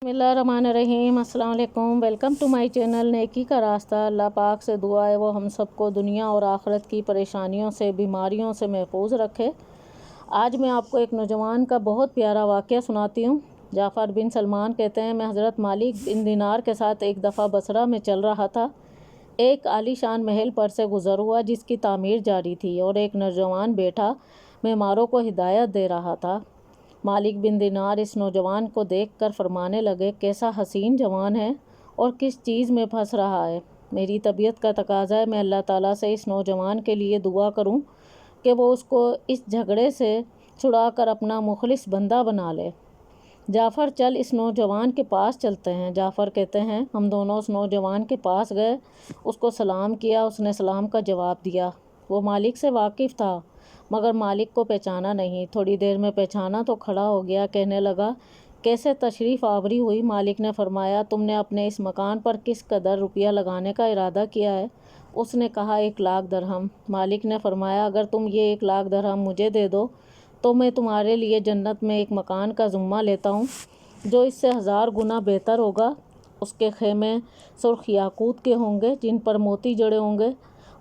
बिस्मिल्लाहिर्रहमानिर्रहीम। अस्सलाम वालेकुम। वेलकम टू माय चैनल नेकी का रास्ता। अल्लाह पाक से दुआ है वो हम सबको दुनिया और आखिरत की परेशानियों से, बीमारियों से महफूज रखे। आज मैं आपको एक नौजवान का बहुत प्यारा वाक़या सुनाती हूँ। जाफ़र बिन सलमान कहते हैं, मैं हज़रत मालिक बिन दिनार के साथ एक दफ़ा बसरा में चल रहा था। एक आलीशान महल पर से गुज़र हुआ जिसकी तामीर जारी थी और एक नौजवान बैठा मेहमानों को हिदायत दे रहा था। मालिक बिन दिनार इस नौजवान को देखकर फरमाने लगे, कैसा हसीन जवान है और किस चीज़ में फंस रहा है। मेरी तबीयत का तकाजा है मैं अल्लाह ताला से इस नौजवान के लिए दुआ करूं कि वो उसको इस झगड़े से छुड़ाकर अपना मुखलिस बंदा बना ले। जाफ़र, चल इस नौजवान के पास चलते हैं। जाफ़र कहते हैं, हम दोनों उस नौजवान के पास गए, उसको सलाम किया। उसने सलाम का जवाब दिया। वो मालिक से वाकिफ़ था मगर मालिक को पहचाना नहीं। थोड़ी देर में पहचाना तो खड़ा हो गया। कहने लगा, कैसे तशरीफ़ आवरी हुई। मालिक ने फरमाया, तुमने अपने इस मकान पर किस कदर रुपया लगाने का इरादा किया है। उसने कहा, 1,00,000 दरहम। मालिक ने फरमाया, अगर तुम ये 1,00,000 दरहम मुझे दे दो तो मैं तुम्हारे लिए जन्नत में एक मकान का ज़ुम्मा लेता हूँ जो इससे 1000 गुना बेहतर होगा। उसके खेमे सुर्ख याकूत के होंगे जिन पर मोती जड़े होंगे।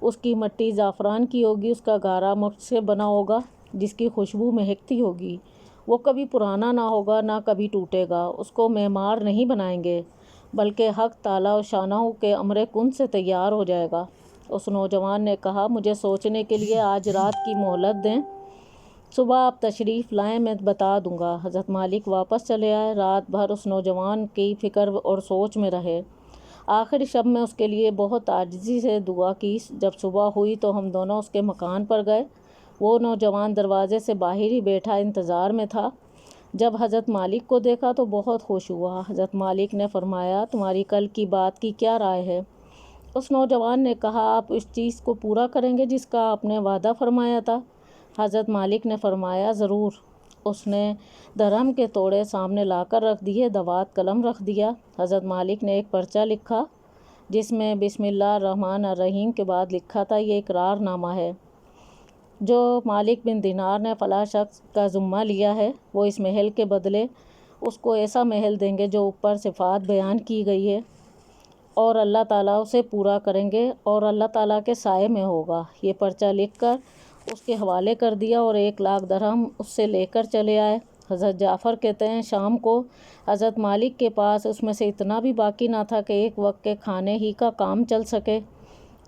उसकी मट्टी ज़ाफ़रान की होगी। उसका गारा मुफ्त से बना होगा जिसकी खुशबू महकती होगी। वो कभी पुराना ना होगा ना कभी टूटेगा। उसको मेमार नहीं बनाएंगे बल्कि हक़ ताला और शानाहू के अमरे कुन से तैयार हो जाएगा। उस नौजवान ने कहा, मुझे सोचने के लिए आज रात की मोहलत दें, सुबह आप तशरीफ़ लाएं, मैं बता दूंगा। हज़रत मालिक वापस चले आए। रात भर उस नौजवान की फ़िक्र और सोच में रहे। आखिर शब में उसके लिए बहुत आजिज़ी से दुआ की। जब सुबह हुई तो हम दोनों उसके मकान पर गए। वो नौजवान दरवाज़े से बाहर ही बैठा इंतज़ार में था। जब हज़रत मालिक को देखा तो बहुत खुश हुआ। हज़रत मालिक ने फरमाया, तुम्हारी कल की बात की क्या राय है। उस नौजवान ने कहा, आप इस चीज़ को पूरा करेंगे जिसका आपने वादा फरमाया था। हज़रत मालिक ने फरमाया, ज़रूर। उसने दरहम के तोड़े सामने लाकर रख दिए। दवात कलम रख दिया। हज़रत मालिक ने एक पर्चा लिखा जिसमें बिस्मिल्लाहिर्रहमानिर्रहीम के बाद लिखा था, ये इकरारनामा है जो मालिक बिन दिनार ने फ़ला शख्स का ज़ुम्मा लिया है। वो इस महल के बदले उसको ऐसा महल देंगे जो ऊपर सिफ़ात बयान की गई है और अल्लाह ताला उसे पूरा करेंगे और अल्लाह ताला के साए में होगा। ये पर्चा लिखकर उसके हवाले कर दिया और 1,00,000 दरहम उससे लेकर चले आए। हज़रत जाफ़र कहते हैं, शाम को हज़रत मालिक के पास उसमें से इतना भी बाकी ना था कि एक वक्त के खाने ही का काम चल सके।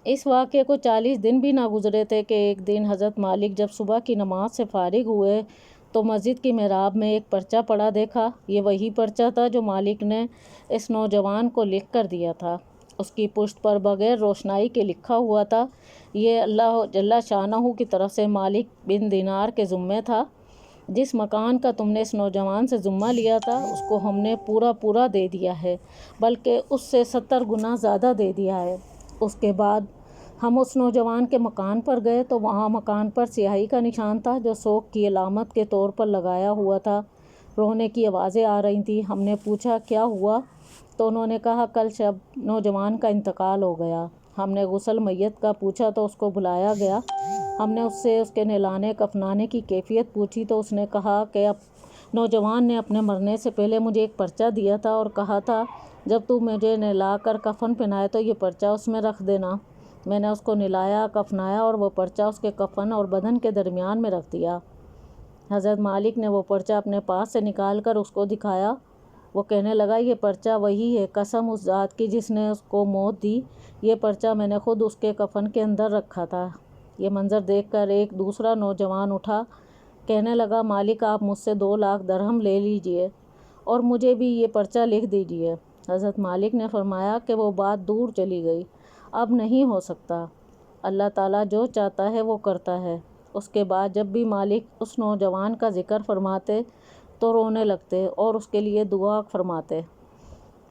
इस वाक़े को 40 दिन भी ना गुज़रे थे कि एक दिन हज़रत मालिक जब सुबह की नमाज से फ़ारिग हुए तो मस्जिद की मेहराब में एक पर्चा पड़ा देखा। ये वही पर्चा था जो मालिक ने इस नौजवान को लिख कर दिया था। उसकी पुश्त पर बग़ैर रोशनाई के लिखा हुआ था, ये अल्लाह जल्ला शानहू की तरफ से मालिक बिन दिनार के ज़ुम्मे था। जिस मकान का तुमने इस नौजवान से ज़ुम्मा लिया था उसको हमने पूरा दे दिया है, बल्कि उससे 70 गुना ज़्यादा दे दिया है। उसके बाद हम उस नौजवान के मकान पर गए तो वहाँ मकान पर स्याही का निशान था जो शोक की अलामत के तौर पर लगाया हुआ था। रोने की आवाज़ें आ रही थी। हमने पूछा, क्या हुआ? तो उन्होंने कहा, कल शब नौजवान का इंतकाल हो गया। हमने गुस्ल मैयत का पूछा तो उसको बुलाया गया। हमने उससे उसके नहलाने कफनाने की कैफियत पूछी तो उसने कहा कि अब नौजवान ने अपने मरने से पहले मुझे एक पर्चा दिया था और कहा था, जब तू मुझे नहला कर कफन पहनाए तो ये पर्चा उसमें रख देना। मैंने उसको नहलाया, कफनाया और वो पर्चा उसके कफन और बदन के दरमियान में रख दिया। हज़रत मालिक ने वो पर्चा अपने पास से निकाल कर उसको दिखाया। वो कहने लगा, ये पर्चा वही है, कसम उस ज़ात की जिसने उसको मौत दी, ये पर्चा मैंने खुद उसके कफन के अंदर रखा था। ये मंज़र देखकर एक दूसरा नौजवान उठा, कहने लगा, मालिक आप मुझसे 2,00,000 दरहम ले लीजिए और मुझे भी ये पर्चा लिख दीजिए। हज़रत मालिक ने फरमाया कि वो बात दूर चली गई, अब नहीं हो सकता। अल्लाह ताला जो चाहता है वो करता है। उसके बाद जब भी मालिक उस नौजवान का ज़िक्र फरमाते तो रोने लगते और उसके लिए दुआ फरमाते।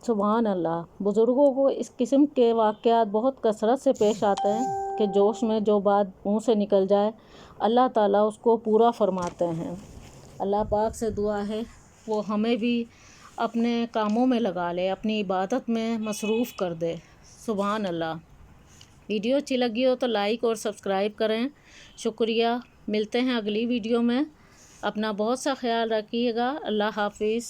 सुभान अल्लाह। बुज़ुर्गों को इस किस्म के वाक़यात बहुत कसरत से पेश आते हैं कि जोश में जो बात मुँह से निकल जाए अल्लाह ताला उसको पूरा फरमाते हैं। अल्लाह पाक से दुआ है वो हमें भी अपने कामों में लगा ले, अपनी इबादत में मसरूफ़ कर दे। सुभान अल्लाह। वीडियो अच्छी लगी हो तो लाइक और सब्सक्राइब करें। शुक्रिया। मिलते हैं अगली वीडियो में। अपना बहुत सा ख्याल रखिएगा। अल्लाह हाफिज़।